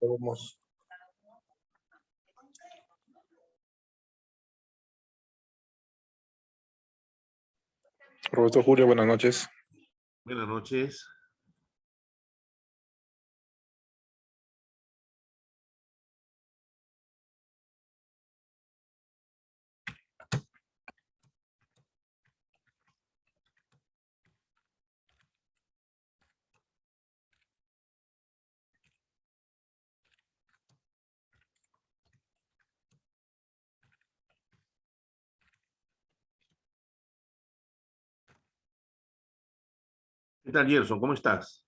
Vamos. Roberto Julio, buenas noches. Buenas noches. ¿Qué tal, Gerson? ¿Cómo estás?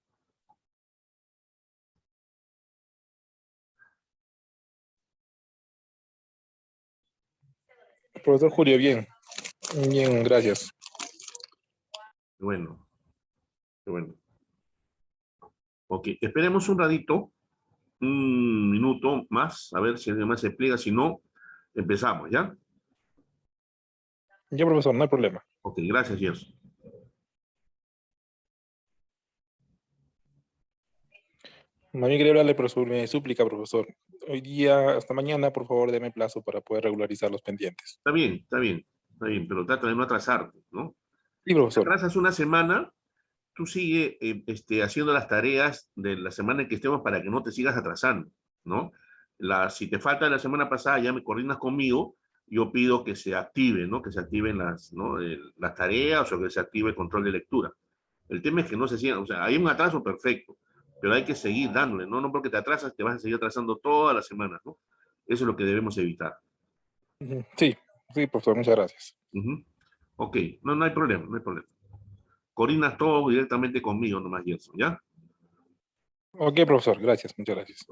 Profesor Julio, bien. Bien, gracias. Qué bueno, qué bueno. Ok, esperemos un ratito, un minuto más, a ver si alguien más se pliega. Si no, empezamos, ¿ya? Ya, profesor, no hay problema. Ok, gracias, Gerson. Más bien quería hablarle, pero sobre mi súplica, profesor. Hoy día, hasta mañana, por favor, deme plazo para poder regularizar los pendientes. Está bien, está bien, está bien, pero trata de no atrasarte, ¿no? Sí, Si te profesor. atrasas una semana, tú sigue haciendo las tareas de la semana en que estemos para que no te sigas atrasando, ¿no? Si te falta la semana pasada, ya me coordinas conmigo, yo pido que se active, ¿no? Que se activen ¿no? Las tareas o que se active el control de lectura. El tema es que no se sigan, o sea, hay un atraso perfecto, pero hay que seguir dándole, ¿no? No porque te atrasas, te vas a seguir atrasando todas las semanas, ¿no? Eso es lo que debemos evitar. Sí, sí, profesor, muchas gracias. Ujú. Ok, no, no hay problema, no hay problema. Coordinas todo directamente conmigo nomás, Gerson, ¿ya? Ok, profesor, gracias, muchas gracias.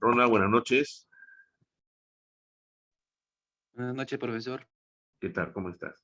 Ronald, buenas noches. Buenas noches, profesor. ¿Qué tal? ¿Cómo estás?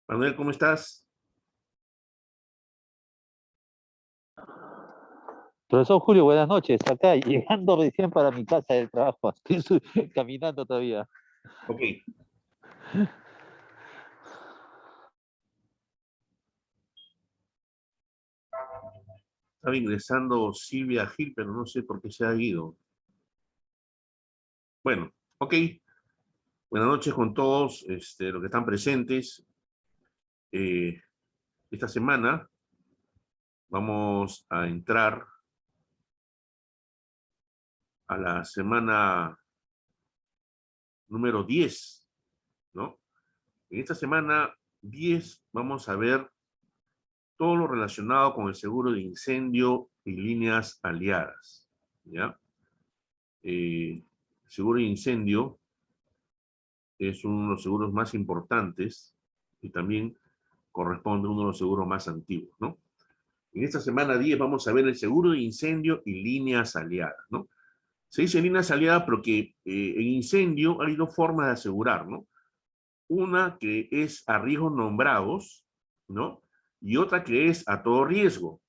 Manuel, ¿cómo estás? Profesor Julio, buenas noches. Acá llegando recién para mi casa del trabajo. Estoy caminando todavía. Ok. Estaba ingresando Silvia Gil, pero no sé por qué se ha ido. Bueno, ok. Buenas noches con todos los que están presentes. Esta semana vamos a entrar a la semana número 10, ¿no? En esta semana 10 vamos a ver todo lo relacionado con el seguro de incendio y líneas aliadas, ¿ya? Seguro de incendio es uno de los seguros más importantes y también corresponde a uno de los seguros más antiguos, ¿no? En esta semana 10 vamos a ver el seguro de incendio y líneas aliadas, ¿no? Se dice líneas aliadas porque en incendio hay dos formas de asegurar, ¿no? Una que es a riesgos nombrados, ¿no? Y otra que es a todo riesgo.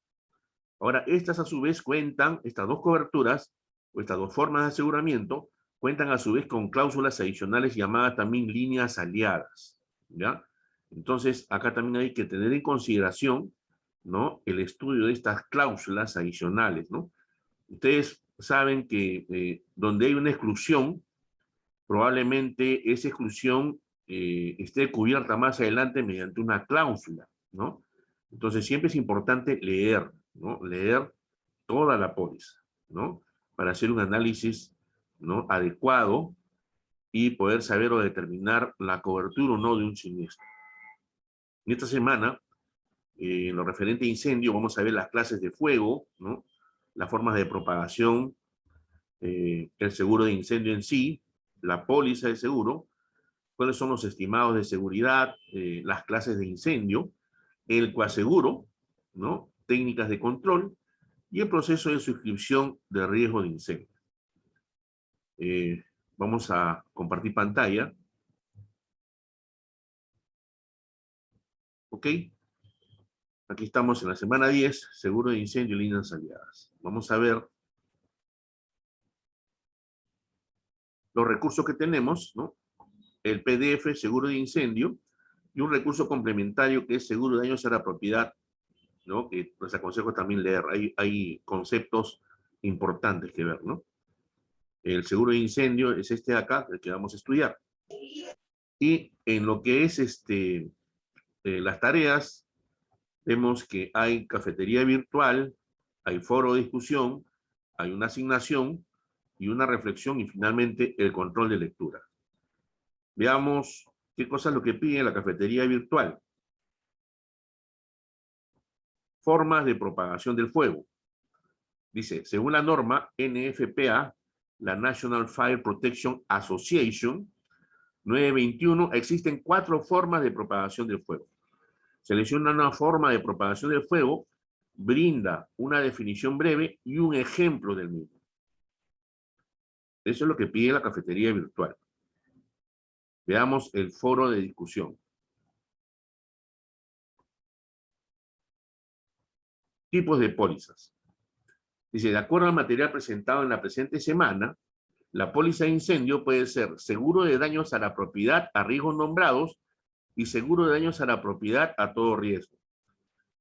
Ahora, estas a su vez cuentan, estas dos coberturas, o estas dos formas de aseguramiento, cuentan a su vez con cláusulas adicionales llamadas también líneas aliadas, ¿ya? Entonces, acá también hay que tener en consideración, ¿no? El estudio de estas cláusulas adicionales, ¿no? Ustedes saben que donde hay una exclusión, probablemente esa exclusión esté cubierta más adelante mediante una cláusula, ¿no? Entonces siempre es importante leer, ¿no? Leer toda la póliza, ¿no? Para hacer un análisis, ¿no? Adecuado y poder saber o determinar la cobertura o no de un siniestro. En esta semana, en lo referente a incendio, vamos a ver las clases de fuego, ¿no? Las formas de propagación, el seguro de incendio en sí, la póliza de seguro, cuáles son los estimados de seguridad, las clases de incendio, el coaseguro, ¿no? Técnicas de control y el proceso de suscripción de riesgo de incendio. Vamos a compartir pantalla. ¿Ok? Aquí estamos en la semana 10, seguro de incendio y líneas aliadas. Vamos a ver los recursos que tenemos, ¿no? El PDF, seguro de incendio, y un recurso complementario que es seguro de daños a la propiedad, ¿no? Que les aconsejo también leer. Hay conceptos importantes que ver, ¿no? El seguro de incendio es este de acá, el que vamos a estudiar. Y en lo que es las tareas, vemos que hay cafetería virtual, hay foro de discusión, hay una asignación y una reflexión y finalmente el control de lectura. Veamos qué cosa es lo que pide la cafetería virtual. Formas de propagación del fuego. Dice, según la norma NFPA, la National Fire Protection Association, 921, existen 4 formas de propagación del fuego. Selecciona una forma de propagación del fuego, brinda una definición breve y un ejemplo del mismo. Eso es lo que pide la cafetería virtual. Veamos el foro de discusión. Tipos de pólizas. Dice, de acuerdo al material presentado en la presente semana, la póliza de incendio puede ser seguro de daños a la propiedad a riesgos nombrados y seguro de daños a la propiedad a todo riesgo.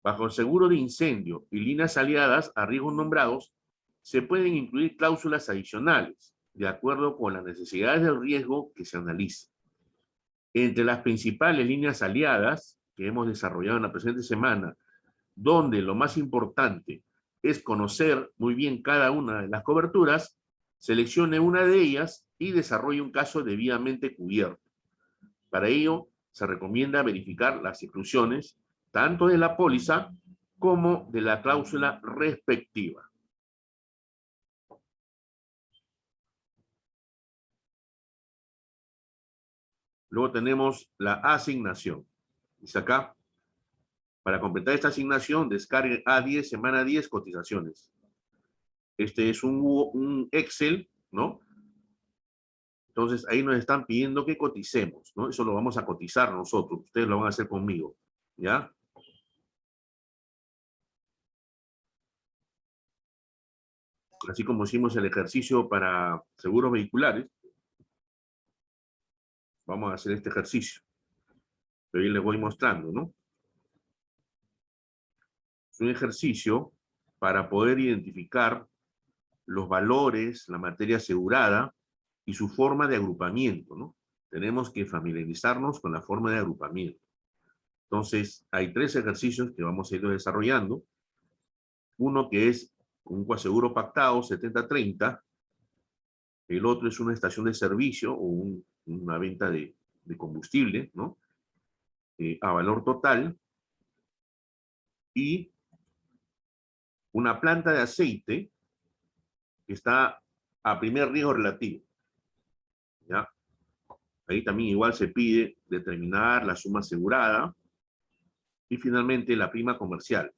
Bajo el seguro de incendio y líneas aliadas a riesgos nombrados, se pueden incluir cláusulas adicionales, de acuerdo con las necesidades del riesgo que se analice. Entre las principales líneas aliadas que hemos desarrollado en la presente semana, donde lo más importante es conocer muy bien cada una de las coberturas, seleccione una de ellas y desarrolle un caso debidamente cubierto. Para ello, se recomienda verificar las exclusiones tanto de la póliza como de la cláusula respectiva. Luego tenemos la asignación. Dice acá, para completar esta asignación, descargue A10, semana 10, cotizaciones. Este es un Excel, ¿no? Entonces, ahí nos están pidiendo que coticemos, ¿no? Eso lo vamos a cotizar nosotros. Ustedes lo van a hacer conmigo, ¿ya? Así como hicimos el ejercicio para seguros vehiculares, vamos a hacer este ejercicio. Ahí les voy mostrando, ¿no? Es un ejercicio para poder identificar los valores, la materia asegurada y su forma de agrupamiento, ¿no? Tenemos que familiarizarnos con la forma de agrupamiento. Entonces, hay 3 ejercicios que vamos a ir desarrollando. Uno que es un coaseguro pactado 70-30. El otro es una estación de servicio o una venta de combustible, ¿no? A valor total. Y una planta de aceite que está a primer riesgo relativo, ¿ya? Ahí también igual se pide determinar la suma asegurada y finalmente la prima comercial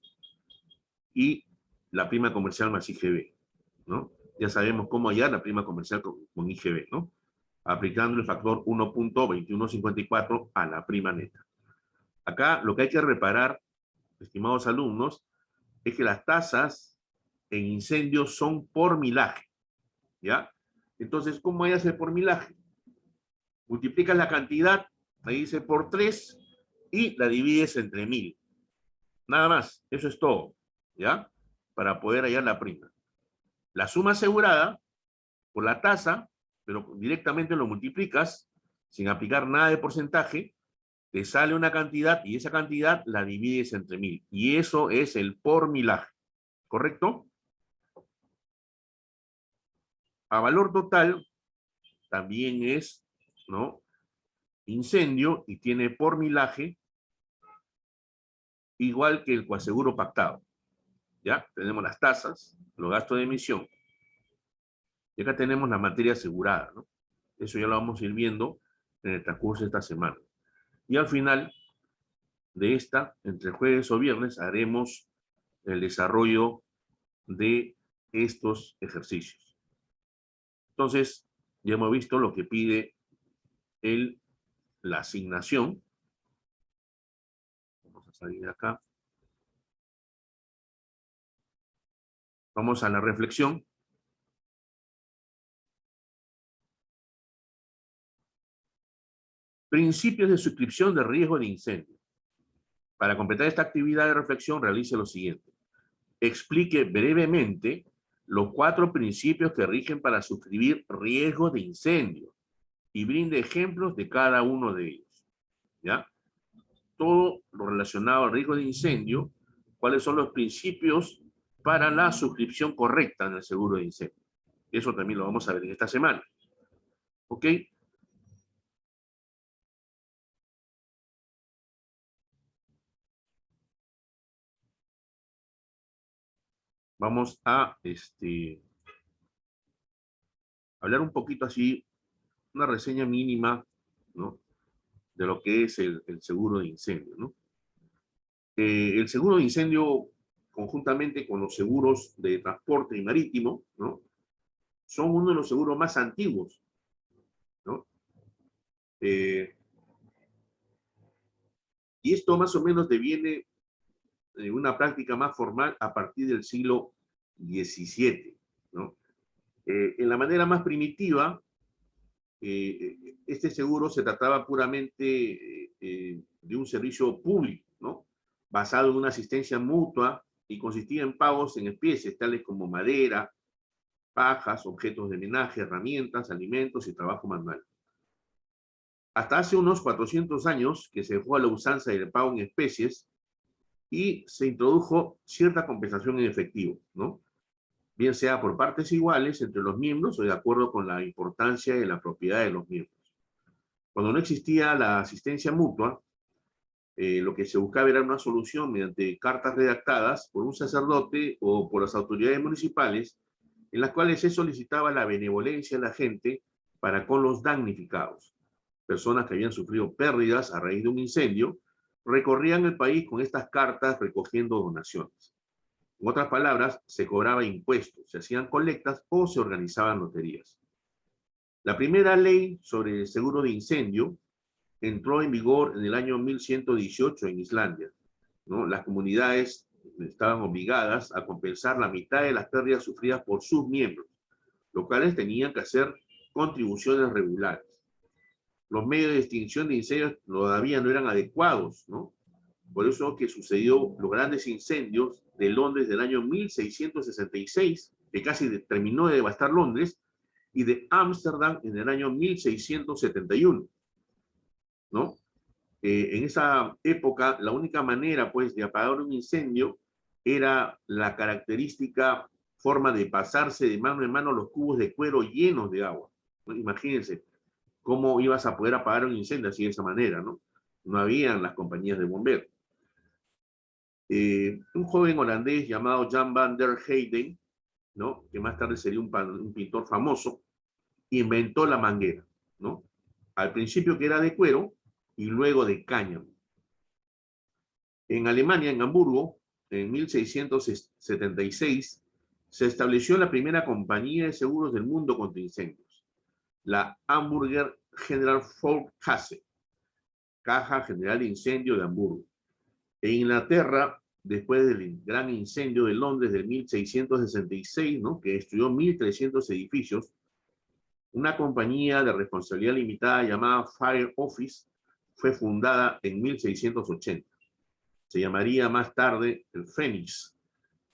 y la prima comercial más IGB, ¿no? Ya sabemos cómo hallar la prima comercial con IGB, ¿no? Aplicando el factor 1.2154 a la prima neta. Acá lo que hay que reparar, estimados alumnos, es que las tasas en incendios son por milaje, ¿ya? Entonces, ¿cómo hay que hacer por milaje? Multiplicas la cantidad, ahí dice por 3, y la divides entre 1000. Nada más, eso es todo, ¿ya? Para poder hallar la prima. La suma asegurada por la tasa, pero directamente lo multiplicas, sin aplicar nada de porcentaje, te sale una cantidad y esa cantidad la divides entre 1000. Y eso es el por milaje, ¿correcto? A valor total también es, ¿no? Incendio y tiene por milaje igual que el coaseguro pactado. ¿Ya? Tenemos las tasas, los gastos de emisión. Y acá tenemos la materia asegurada, ¿no? Eso ya lo vamos a ir viendo en el transcurso de esta semana. Y al final de esta, entre jueves o viernes, haremos el desarrollo de estos ejercicios. Entonces, ya hemos visto lo que pide la asignación. Vamos a salir de acá. Vamos a la reflexión. Principios de suscripción de riesgo de incendio. Para completar esta actividad de reflexión, realice lo siguiente. Explique brevemente los 4 principios que rigen para suscribir riesgo de incendio y brinde ejemplos de cada uno de ellos. ¿Ya? Todo lo relacionado al riesgo de incendio, cuáles son los principios para la suscripción correcta en el seguro de incendio. Eso también lo vamos a ver en esta semana. ¿Ok? Vamos a hablar un poquito así, una reseña mínima, ¿no? De lo que es el seguro de incendio, ¿no? El seguro de incendio, conjuntamente con los seguros de transporte y marítimo, ¿no? Son uno de los seguros más antiguos, ¿no? Y esto más o menos deviene de una práctica más formal a partir del siglo XVII, ¿no? En la manera más primitiva, este seguro se trataba puramente de un servicio público, ¿no? Basado en una asistencia mutua y consistía en pagos en especies, tales como madera, pajas, objetos de menaje, herramientas, alimentos y trabajo manual. Hasta hace unos 400 años que se dejó a la usanza del pago en especies y se introdujo cierta compensación en efectivo, ¿no? Bien sea por partes iguales entre los miembros o de acuerdo con la importancia de la propiedad de los miembros. Cuando no existía la asistencia mutua, lo que se buscaba era una solución mediante cartas redactadas por un sacerdote o por las autoridades municipales, en las cuales se solicitaba la benevolencia de la gente para con los damnificados. Personas que habían sufrido pérdidas a raíz de un incendio, recorrían el país con estas cartas recogiendo donaciones. En otras palabras, se cobraba impuestos, se hacían colectas o se organizaban loterías. La primera ley sobre el seguro de incendio entró en vigor en el año 1118 en Islandia, ¿no? Las comunidades estaban obligadas a compensar la mitad de las pérdidas sufridas por sus miembros, los cuales tenían que hacer contribuciones regulares. Los medios de extinción de incendios todavía no eran adecuados, ¿no? Por eso que sucedió los grandes incendios de Londres del año 1666, que casi terminó de devastar Londres, y de Ámsterdam en el año 1671, ¿no? En esa época, la única manera, pues, de apagar un incendio era la característica forma de pasarse de mano en mano los cubos de cuero llenos de agua, ¿no? Imagínense cómo ibas a poder apagar un incendio así de esa manera, ¿no? No habían las compañías de bomberos. Un joven holandés llamado Jan van der Heyden, ¿no? Que más tarde sería un pintor famoso, inventó la manguera, ¿no? Al principio que era de cuero y luego de cáñamo. En Alemania, en Hamburgo, en 1676, se estableció la primera compañía de seguros del mundo contra incendios, la Hamburger General Volkskasse, Caja General de Incendio de Hamburgo. En Inglaterra, después del gran incendio de Londres del 1666, ¿no? Que destruyó 1.300 edificios, una compañía de responsabilidad limitada llamada Fire Office fue fundada en 1680. Se llamaría más tarde el Phoenix.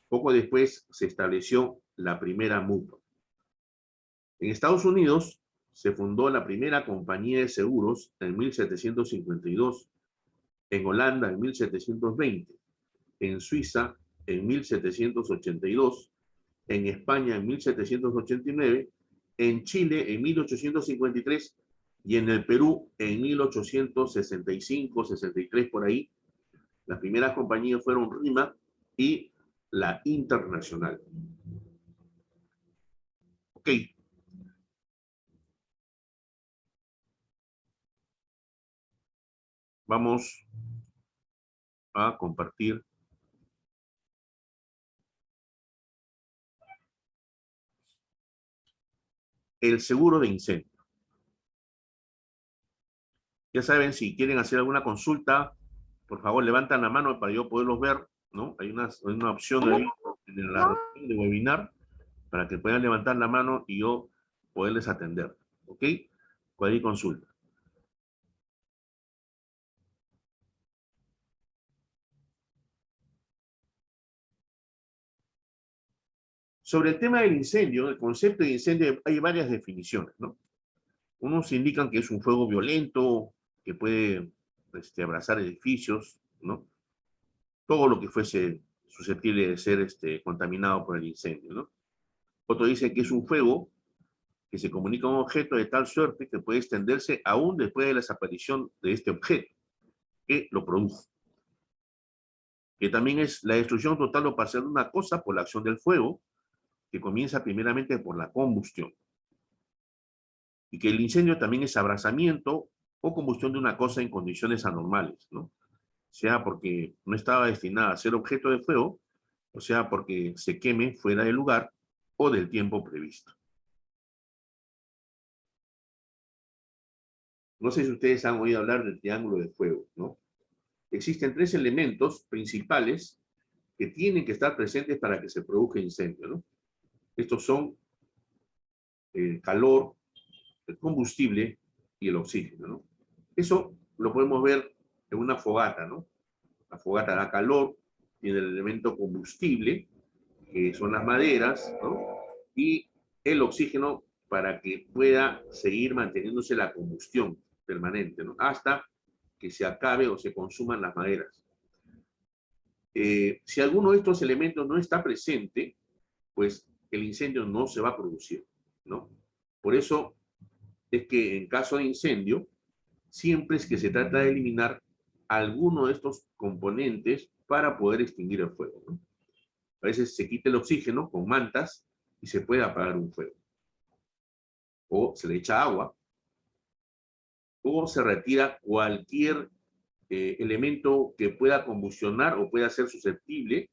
Poco después se estableció la primera mutua. En Estados Unidos se fundó la primera compañía de seguros en 1752, en Holanda en 1720, en Suiza en 1782, en España en 1789, en Chile en 1853 y en el Perú en 1865-63 por ahí. Las primeras compañías fueron RIMA y la Internacional. Ok. Vamos a compartir el seguro de incendio. Ya saben, si quieren hacer alguna consulta, por favor levantan la mano para yo poderlos ver, ¿no? Hay una opción ahí en la reunión de webinar para que puedan levantar la mano y yo poderles atender, ¿ok? Cualquier consulta. Sobre el tema del incendio, el concepto de incendio, hay varias definiciones, ¿no? Unos indican que es un fuego violento, que puede abrazar edificios, ¿no? Todo lo que fuese susceptible de ser contaminado por el incendio, ¿no? Otros dicen que es un fuego que se comunica a un objeto de tal suerte que puede extenderse aún después de la desaparición de este objeto que lo produjo. Que también es la destrucción total o parcial de una cosa por la acción del fuego, que comienza primeramente por la combustión. Y que el incendio también es abrazamiento o combustión de una cosa en condiciones anormales, ¿no? Sea porque no estaba destinada a ser objeto de fuego, o sea porque se queme fuera del lugar o del tiempo previsto. No sé si ustedes han oído hablar del triángulo de fuego, ¿no? Existen 3 elementos principales que tienen que estar presentes para que se produzca incendio, ¿no? Estos son el calor, el combustible y el oxígeno, ¿no? Eso lo podemos ver en una fogata, ¿no? La fogata da calor, tiene el elemento combustible, que son las maderas, ¿no? Y el oxígeno para que pueda seguir manteniéndose la combustión permanente, ¿no? Hasta que se acabe o se consuman las maderas. Si alguno de estos elementos no está presente, pues el incendio no se va a producir, ¿no? Por eso es que en caso de incendio, siempre es que se trata de eliminar alguno de estos componentes para poder extinguir el fuego, ¿no? A veces se quita el oxígeno con mantas y se puede apagar un fuego. O se le echa agua, o se retira cualquier elemento que pueda combustionar o pueda ser susceptible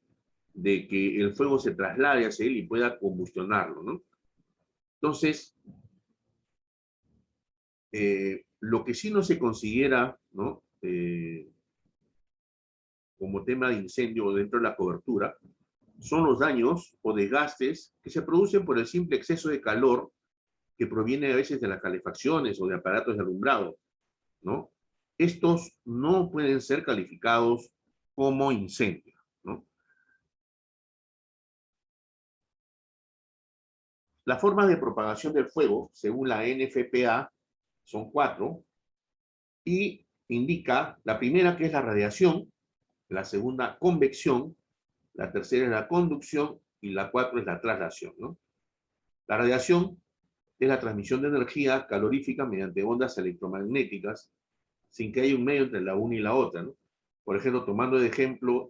de que el fuego se traslade hacia él y pueda combustionarlo, ¿no? Entonces, Lo que sí no se considera, ¿no? Como tema de incendio dentro de la cobertura, son los daños o desgastes que se producen por el simple exceso de calor que proviene a veces de las calefacciones o de aparatos de alumbrado, ¿no? Estos no pueden ser calificados como incendio, ¿no? Las formas de propagación del fuego, según la NFPA, son 4 y indica la primera, que es la radiación, la segunda, convección, la tercera es la conducción y la 4 es la traslación, ¿no? La radiación es la transmisión de energía calorífica mediante ondas electromagnéticas sin que haya un medio entre la una y la otra, ¿no? Por ejemplo, tomando de ejemplo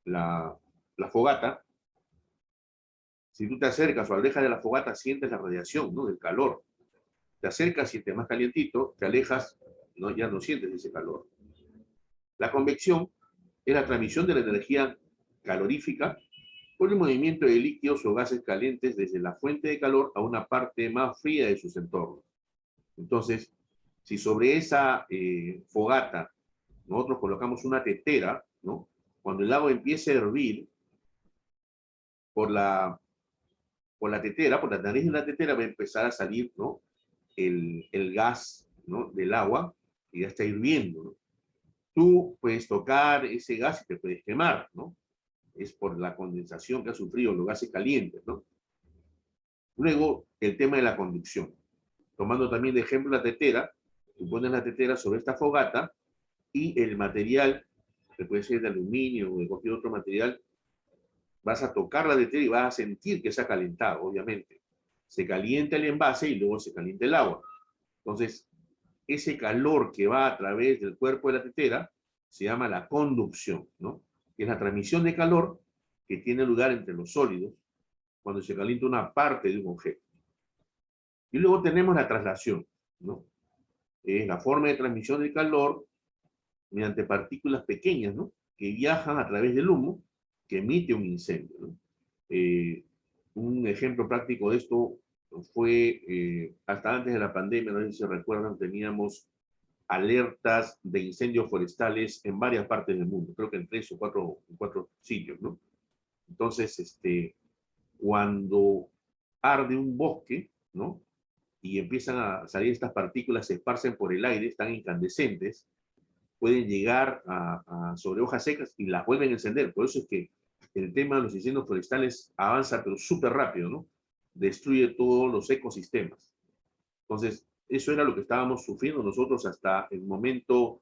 la fogata, si tú te acercas o alejas de la fogata, sientes la radiación, ¿no? Del calor. Te acercas, sientes más calientito, te alejas, ¿no? Ya no sientes ese calor. La convección es la transmisión de la energía calorífica por el movimiento de líquidos o gases calientes desde la fuente de calor a una parte más fría de sus entornos. Entonces, si sobre esa fogata nosotros colocamos una tetera, ¿no? Cuando el agua empiece a hervir, por la tetera, por la nariz de la tetera va a empezar a salir, ¿no? El gas, ¿no? Del agua, y ya está hirviendo, ¿no? Tú puedes tocar ese gas y te puedes quemar, ¿no? Es por la condensación que ha sufrido los gases calientes, ¿no? Luego, el tema de la conducción. Tomando también de ejemplo la tetera, tú pones la tetera sobre esta fogata y el material, que puede ser de aluminio o de cualquier otro material, vas a tocar la tetera y vas a sentir que se ha calentado, obviamente. Se calienta el envase y luego se calienta el agua. Entonces, ese calor que va a través del cuerpo de la tetera se llama la conducción, ¿no? Que es la transmisión de calor que tiene lugar entre los sólidos cuando se calienta una parte de un objeto. Y luego tenemos la traslación, ¿no? Es la forma de transmisión del calor mediante partículas pequeñas, ¿no? Que viajan a través del humo que emite un incendio, ¿no? Un ejemplo práctico de esto fue, hasta antes de la pandemia, no sé si se recuerdan, teníamos alertas de incendios forestales en varias partes del mundo, creo que en 3 o 4 sitios, ¿no? Entonces, cuando arde un bosque, ¿no? Y empiezan a salir estas partículas, se esparcen por el aire, están incandescentes, pueden llegar sobre hojas secas y las vuelven a encender. Por eso es que el tema de los incendios forestales avanza, pero súper rápido, ¿no? Destruye todos los ecosistemas. Entonces, eso era lo que estábamos sufriendo nosotros hasta el momento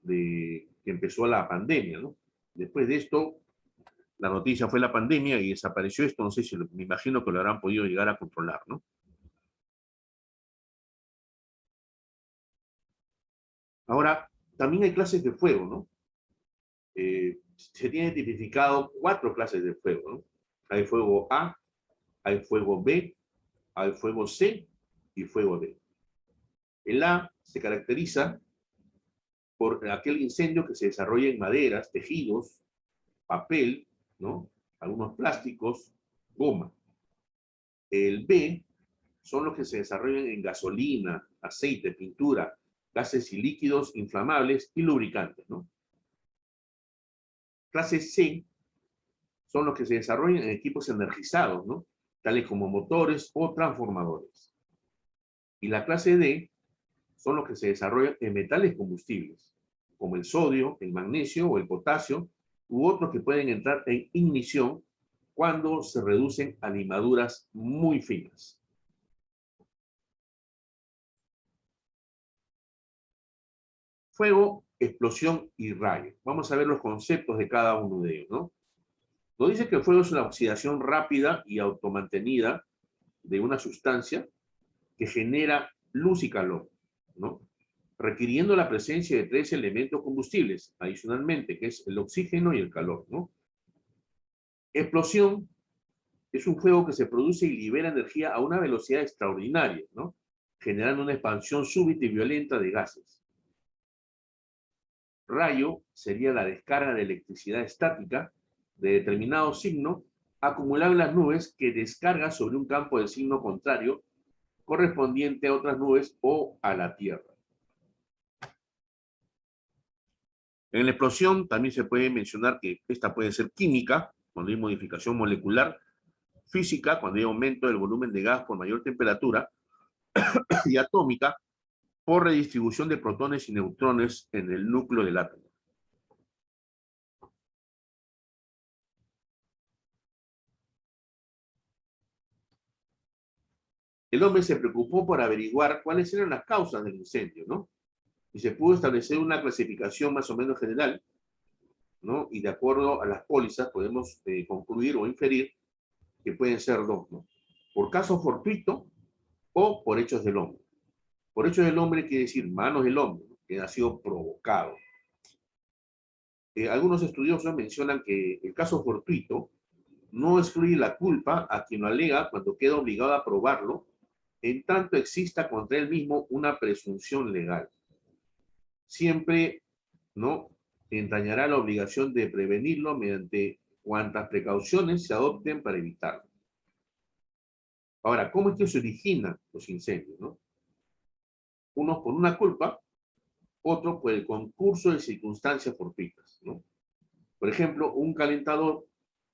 de que empezó la pandemia, ¿no? Después de esto, la noticia fue la pandemia y desapareció esto. No sé si me imagino que lo habrán podido llegar a controlar, ¿no? Ahora, también hay clases de fuego, ¿no? Se tienen identificado 4 clases de fuego, ¿no? Hay fuego A, hay fuego B, hay fuego C y fuego D. El A se caracteriza por aquel incendio que se desarrolla en maderas, tejidos, papel, ¿no? Algunos plásticos, goma. El B son los que se desarrollan en gasolina, aceite, pintura, gases y líquidos inflamables y lubricantes, ¿no? Clase C son los que se desarrollan en equipos energizados, ¿no? Tales como motores o transformadores. Y la clase D son los que se desarrollan en metales combustibles, como el sodio, el magnesio o el potasio, u otros que pueden entrar en ignición cuando se reducen a limaduras muy finas. Fuego, explosión y rayo. Vamos a ver los conceptos de cada uno de ellos, ¿no? Nos dice que el fuego es una oxidación rápida y automantenida de una sustancia que genera luz y calor, ¿no? Requiriendo la presencia de 3 elementos combustibles, adicionalmente, que es el oxígeno y el calor, ¿no? Explosión es un fuego que se produce y libera energía a una velocidad extraordinaria, ¿no? Generando una expansión súbita y violenta de gases. Rayo sería la descarga de electricidad estática de determinado signo acumulado en las nubes que descarga sobre un campo de signo contrario correspondiente a otras nubes o a la Tierra. En la explosión también se puede mencionar que esta puede ser química, cuando hay modificación molecular, física, cuando hay aumento del volumen de gas por mayor temperatura, y atómica, por redistribución de protones y neutrones en el núcleo del átomo. El hombre se preocupó por averiguar cuáles eran las causas del incendio, ¿no? Y se pudo establecer una clasificación más o menos general, ¿no? Y de acuerdo a las pólizas podemos concluir o inferir que pueden ser dos, ¿no? Por caso fortuito o por hechos del hombre. Por hechos del hombre quiere decir manos del hombre, ¿no? Que ha sido provocado. Algunos estudiosos mencionan que el caso fortuito no excluye la culpa a quien lo alega cuando queda obligado a probarlo, en tanto exista contra él mismo una presunción legal. Siempre, ¿no?, entrañará la obligación de prevenirlo mediante cuantas precauciones se adopten para evitarlo. Ahora, ¿cómo es que se originan los incendios, no? Unos por una culpa, otros por el concurso de circunstancias fortuitas, ¿no? Por ejemplo, un calentador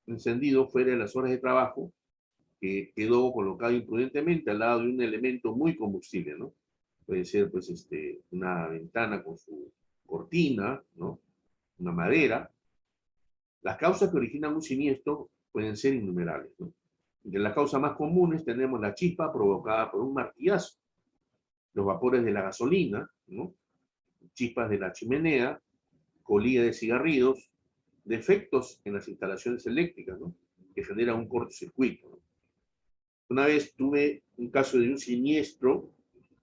encendido fuera de las horas de trabajo que quedó colocado imprudentemente al lado de un elemento muy combustible, ¿no? Puede ser, pues, una ventana con su cortina, ¿no? Una madera. Las causas que originan un siniestro pueden ser innumerables, ¿no? Entre las causas más comunes tenemos la chispa provocada por un martillazo, los vapores de la gasolina, ¿no? Chispas de la chimenea, colilla de cigarrillos, defectos en las instalaciones eléctricas, ¿no? Que generan un cortocircuito, ¿no? Una vez tuve un caso de un siniestro,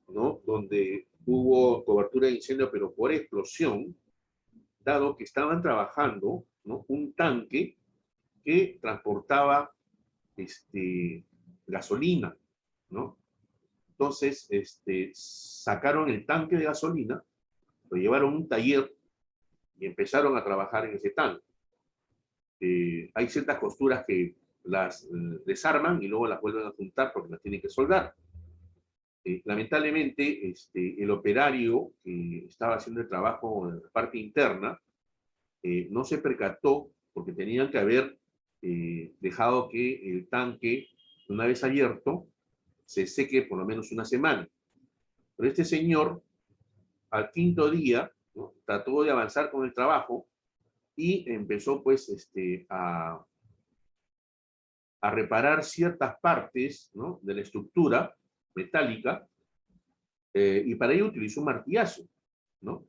¿no?, donde hubo cobertura de incendio, pero por explosión, dado que estaban trabajando, ¿no?, un tanque que transportaba gasolina, ¿no? Entonces, sacaron el tanque de gasolina, lo llevaron a un taller y empezaron a trabajar en ese tanque. Hay ciertas costuras que las desarman y luego las vuelven a juntar porque las tienen que soldar. Lamentablemente, el operario que estaba haciendo el trabajo en la parte interna no se percató porque tenían que haber dejado que el tanque, una vez abierto, se seque por lo menos una semana. Pero este señor, al quinto día, ¿no?, trató de avanzar con el trabajo y empezó, pues, a reparar ciertas partes, ¿no?, de la estructura metálica, y para ello utilizó un martillazo, ¿no?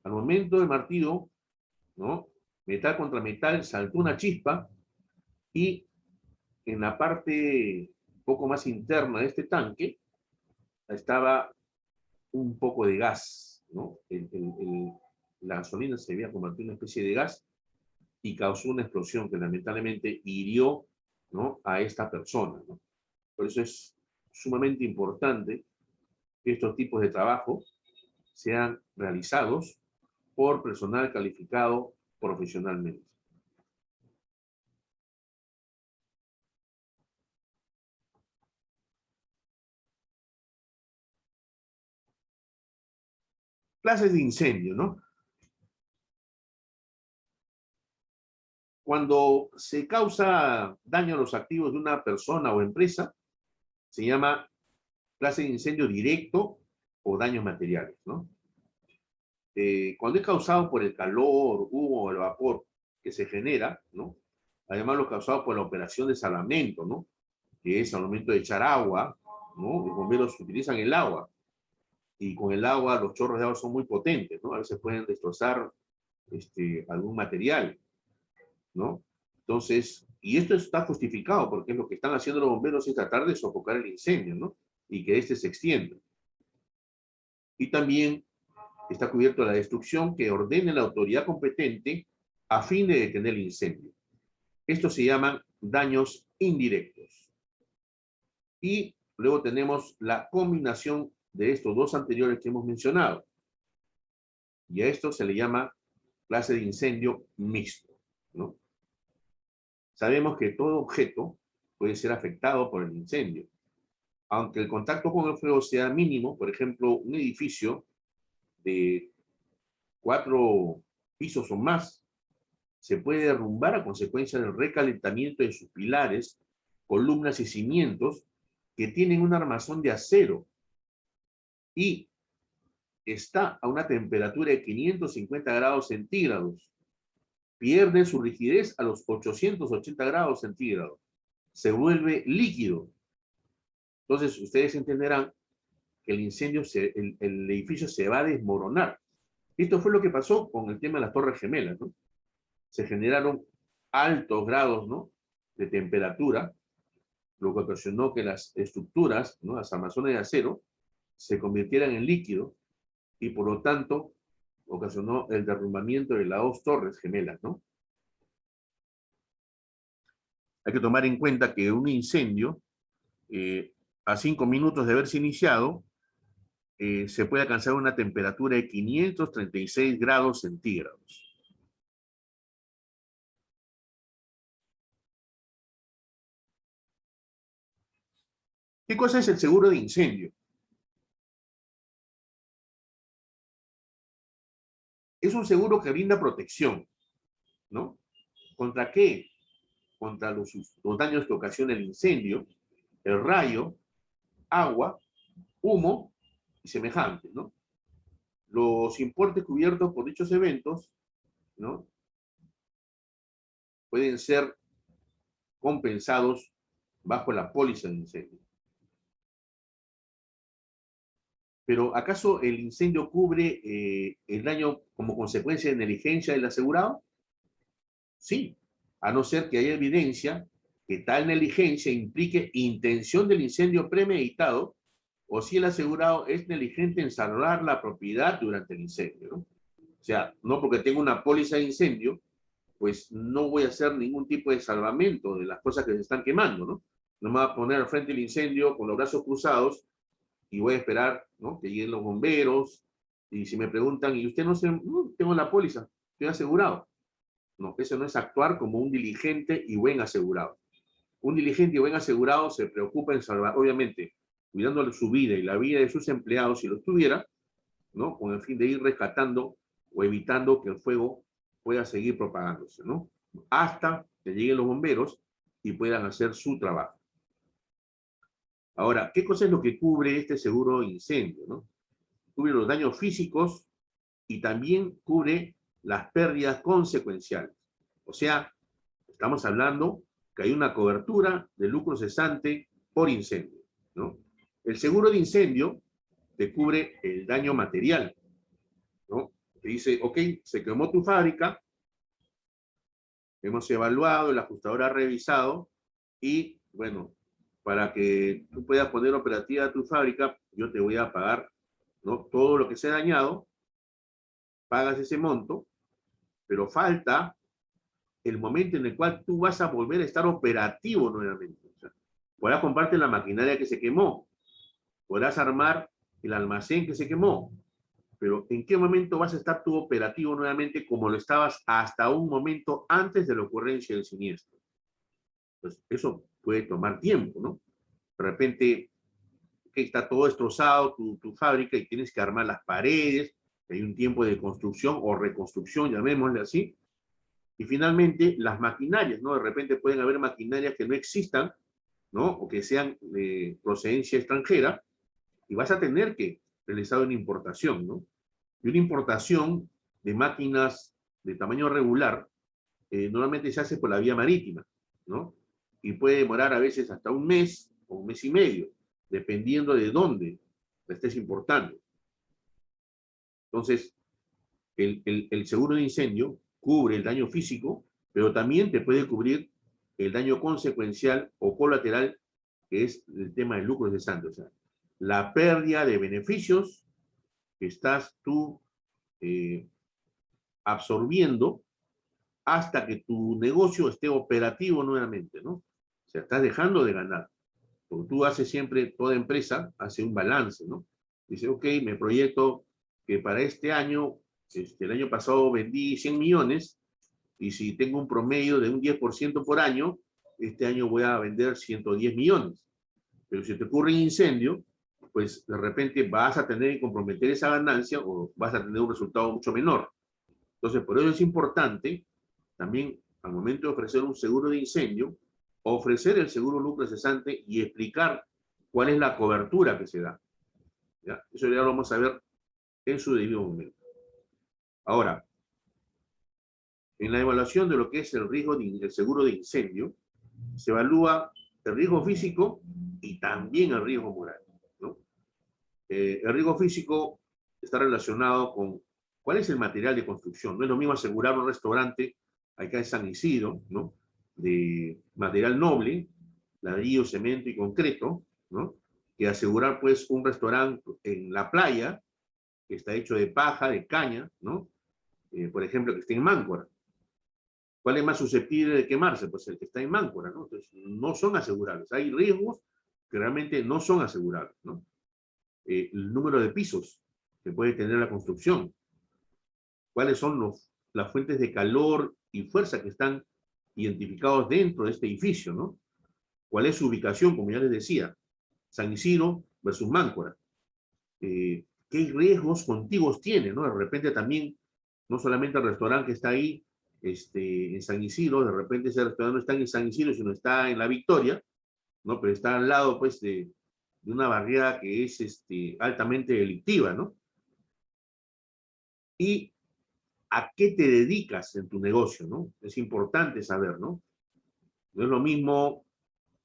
Al momento del martillo, ¿no?, metal contra metal, saltó una chispa y en la parte un poco más interna de este tanque estaba un poco de gas, ¿no? La gasolina se había convertido en una especie de gas y causó una explosión que lamentablemente hirió, ¿no?, a esta persona, ¿no? Por eso es sumamente importante que estos tipos de trabajo sean realizados por personal calificado profesionalmente. Clases de incendio, ¿no? Cuando se causa daño a los activos de una persona o empresa, se llama clase de incendio directo o daños materiales, ¿no? Cuando es causado por el calor, humo o el vapor que se genera, ¿no? Además, lo causado por la operación de salvamento, ¿no?, que es al momento de echar agua, ¿no? Los bomberos utilizan el agua y con el agua los chorros de agua son muy potentes, ¿no? A veces pueden destrozar algún material, ¿no? Entonces, y esto está justificado porque lo que están haciendo los bomberos es tratar de sofocar el incendio, ¿no?, y que se extienda. Y también está cubierto la destrucción que ordene la autoridad competente a fin de detener el incendio. Estos se llaman daños indirectos. Y luego tenemos la combinación de estos dos anteriores que hemos mencionado. Y a esto se le llama clase de incendio mixto, ¿no? Sabemos que todo objeto puede ser afectado por el incendio. aunque el contacto con el fuego sea mínimo, por ejemplo, un edificio de 4 pisos o más, se puede derrumbar a consecuencia del recalentamiento de sus pilares, columnas y cimientos que tienen un armazón de acero y está a una temperatura de 550 grados centígrados. Pierde su rigidez a los 880 grados centígrados. Se vuelve líquido. Entonces, ustedes entenderán que el incendio, el edificio se va a desmoronar. Esto fue lo que pasó con el tema de las Torres Gemelas, ¿no? Se generaron altos grados, ¿no?, de temperatura, lo que ocasionó que las estructuras, ¿no?, las armazones de acero, se convirtieran en líquido y por lo tanto ocasionó el derrumbamiento de las 2 Torres Gemelas, ¿no? Hay que tomar en cuenta que un incendio, a 5 minutos de haberse iniciado, se puede alcanzar una temperatura de 536 grados centígrados. ¿Qué cosa es el seguro de incendio? Es un seguro que brinda protección, ¿no? ¿Contra qué? Contra los daños que ocasiona el incendio, el rayo, agua, humo y semejantes, ¿no? Los importes cubiertos por dichos eventos, ¿no?, pueden ser compensados bajo la póliza de incendio. Pero, ¿acaso el incendio cubre el daño como consecuencia de negligencia del asegurado? Sí, a no ser que haya evidencia que tal negligencia implique intención del incendio premeditado o si el asegurado es negligente en salvar la propiedad durante el incendio, ¿no? O sea, no porque tengo una póliza de incendio, pues no voy a hacer ningún tipo de salvamento de las cosas que se están quemando, ¿no? No me voy a poner al frente del incendio con los brazos cruzados y voy a esperar, ¿no?, que lleguen los bomberos, y si me preguntan, ¿y usted no se...? No, tengo la póliza, estoy asegurado. No, eso no es actuar como un diligente y buen asegurado. Un diligente y buen asegurado se preocupa en salvar, obviamente, cuidándole su vida y la vida de sus empleados, si los tuviera, ¿no?, con el fin de ir rescatando o evitando que el fuego pueda seguir propagándose, ¿no?, hasta que lleguen los bomberos y puedan hacer su trabajo. Ahora, ¿qué cosa es lo que cubre este seguro de incendio, no? Cubre los daños físicos y también cubre las pérdidas consecuenciales. O sea, estamos hablando que hay una cobertura de lucro cesante por incendio, ¿no? El seguro de incendio te cubre el daño material, ¿no? Te dice, ok, se quemó tu fábrica, hemos evaluado, el ajustador ha revisado y, bueno, para que tú puedas poner operativa tu fábrica, yo te voy a pagar, ¿no?, todo lo que se ha dañado, pagas ese monto, pero falta el momento en el cual tú vas a volver a estar operativo nuevamente. O sea, podrás comprarte la maquinaria que se quemó, podrás armar el almacén que se quemó, pero ¿en qué momento vas a estar tú operativo nuevamente como lo estabas hasta un momento antes de la ocurrencia del siniestro? Pues eso puede tomar tiempo, ¿no? De repente, que está todo destrozado tu fábrica y tienes que armar las paredes, hay un tiempo de construcción o reconstrucción, llamémosle así, y finalmente las maquinarias, ¿no? De repente pueden haber maquinarias que no existan, ¿no?, o que sean de procedencia extranjera, y vas a tener que realizar una importación, ¿no? Y una importación de máquinas de tamaño regular normalmente se hace por la vía marítima, ¿no? Y puede demorar a veces hasta un mes o un mes y medio, dependiendo de dónde la estés importando. Entonces, el seguro de incendio cubre el daño físico, pero también te puede cubrir el daño consecuencial o colateral, que es el tema del lucro cesante. O sea, la pérdida de beneficios que estás tú absorbiendo hasta que tu negocio esté operativo nuevamente, ¿no? O sea, estás dejando de ganar. Porque tú haces siempre, toda empresa hace un balance, ¿no? Dice, ok, me proyecto que para este año, el año pasado vendí 100 millones, y si tengo un promedio de un 10% por año, este año voy a vender 110 millones. Pero si te ocurre un incendio, pues de repente vas a tener que comprometer esa ganancia o vas a tener un resultado mucho menor. Entonces, por eso es importante también, al momento de ofrecer un seguro de incendio, ofrecer el seguro lucro cesante y explicar cuál es la cobertura que se da. ¿Ya? Eso ya lo vamos a ver en su debido momento. Ahora, en la evaluación de lo que es el riesgo del seguro de incendio, se evalúa el riesgo físico y también el riesgo moral, ¿no? El riesgo físico está relacionado con cuál es el material de construcción. No es lo mismo asegurar un restaurante acá en San Isidro, ¿no? De material noble, ladrillo, cemento y concreto, ¿no? Que asegurar, pues, un restaurante en la playa, que está hecho de paja, de caña, ¿no? Por ejemplo, que esté en Máncora. ¿Cuál es más susceptible de quemarse? Pues el que está en Máncora, ¿no? Entonces, no son asegurables. Hay riesgos que realmente no son asegurables, ¿no? El número de pisos que puede tener la construcción. ¿Cuáles son las fuentes de calor y fuerza que están identificados dentro de este edificio, ¿no? ¿Cuál es su ubicación? Como ya les decía, San Isidro versus Máncora. ¿Qué riesgos contiguos tiene, ¿no? De repente también, no solamente el restaurante que está ahí, en San Isidro, de repente ese restaurante no está en San Isidro, sino está en La Victoria, ¿no? Pero está al lado, pues, de una barriada que es altamente delictiva, ¿no? Y a qué te dedicas en tu negocio, ¿no? Es importante saber, ¿no? No es lo mismo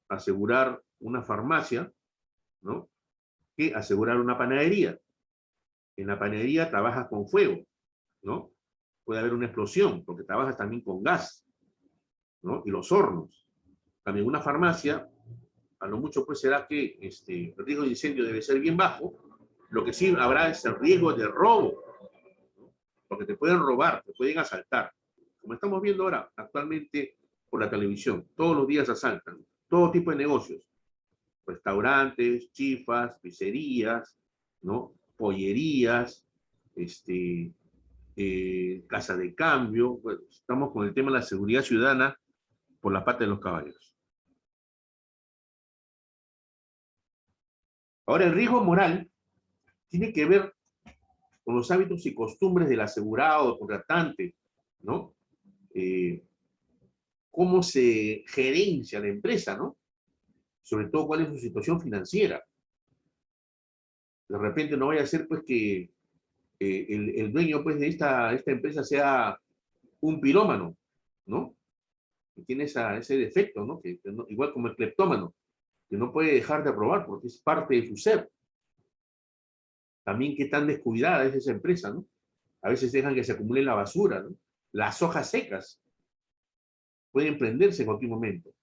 asegurar una farmacia, ¿no? Que asegurar una panadería. En la panadería trabajas con fuego, ¿no? Puede haber una explosión, porque trabajas también con gas, ¿no? Y los hornos. También una farmacia, a lo mucho pues será que el riesgo de incendio debe ser bien bajo. Lo que sí habrá es el riesgo de robo, ¿no? Porque te pueden robar, te pueden asaltar. Como estamos viendo ahora, actualmente, por la televisión, todos los días asaltan, todo tipo de negocios. Restaurantes, chifas, pizzerías, ¿no? Pollerías, casa de cambio. Bueno, estamos con el tema de la seguridad ciudadana por la pata de los caballos. Ahora, el riesgo moral tiene que ver con los hábitos y costumbres del asegurado o contratante, ¿no? Cómo se gerencia la empresa, ¿no? Sobre todo, cuál es su situación financiera. De repente no vaya a ser, pues, que el dueño, pues, de esta empresa sea un pirómano, ¿no? Que tiene ese defecto, ¿no? Que no, igual como el cleptómano, que no puede dejar de robar porque es parte de su ser. También qué tan descuidada es esa empresa, ¿no? A veces dejan que se acumule la basura, ¿no? Las hojas secas pueden prenderse en cualquier momento.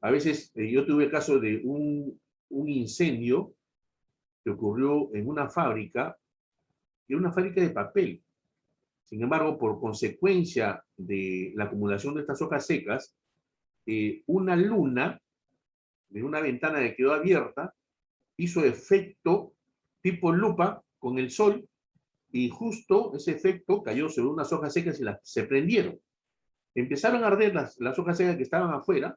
A veces yo tuve el caso de un incendio que ocurrió en una fábrica, que era una fábrica de papel. Sin embargo, por consecuencia de la acumulación de estas hojas secas, una luna de una ventana que quedó abierta hizo efecto tipo lupa con el sol y justo ese efecto cayó sobre unas hojas secas y se prendieron. Empezaron a arder las hojas secas que estaban afuera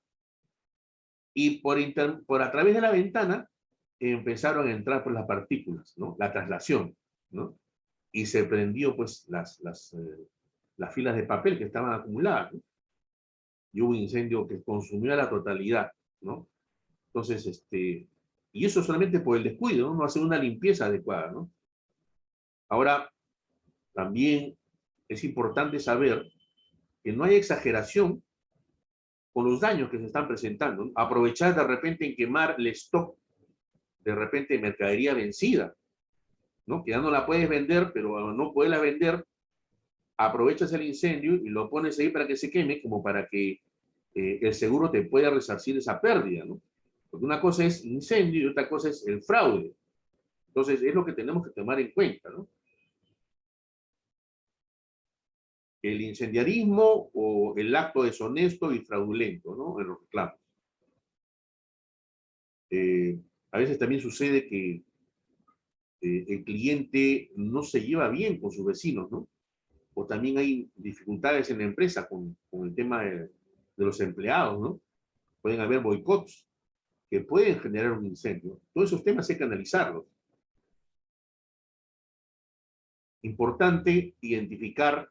y por a través de la ventana empezaron a entrar por las partículas, ¿no? La traslación, ¿no? Y se prendió pues las filas de papel que estaban acumuladas, ¿no? Y hubo un incendio que consumió a la totalidad, ¿no? Entonces, y eso solamente por el descuido, ¿no? No hacer una limpieza adecuada, ¿no? Ahora, también es importante saber que no hay exageración con los daños que se están presentando, ¿no? Aprovechar de repente en quemar el stock, de repente mercadería vencida, ¿no? Que ya no la puedes vender, pero al no poderla vender, aprovechas el incendio y lo pones ahí para que se queme, como para que el seguro te pueda resarcir esa pérdida, ¿no? Porque una cosa es incendio y otra cosa es el fraude. Entonces, es lo que tenemos que tomar en cuenta, ¿no? El incendiarismo o el acto deshonesto y fraudulento, ¿no? En los reclamos. A veces también sucede que el cliente no se lleva bien con sus vecinos, ¿no? O también hay dificultades en la empresa con el tema de los empleados, ¿no? Pueden haber boicots, que pueden generar un incendio, todos esos temas hay que analizarlos. Importante identificar